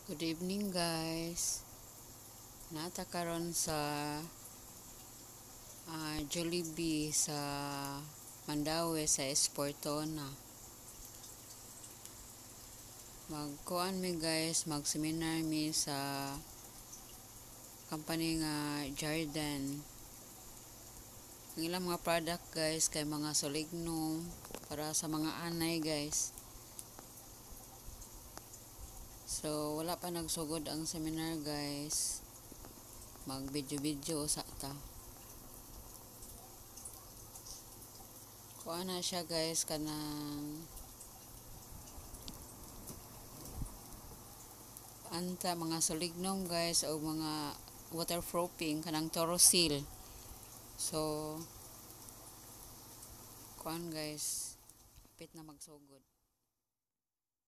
Good evening guys. Nata karon sa Jollibee sa Mandaue sa Esportona. Magkuan mi guys, mag-seminar mi sa company nga Jarden. Ang ilang mga product guys kay mga solignom para sa mga anay guys. So wala pa nagsugod ang seminar guys. Mag video sa ta. Kuha na siya guys kanang anta mga solignom guys o mga waterproofing kanang Torosil. So kuan guys, kapit na magsugod.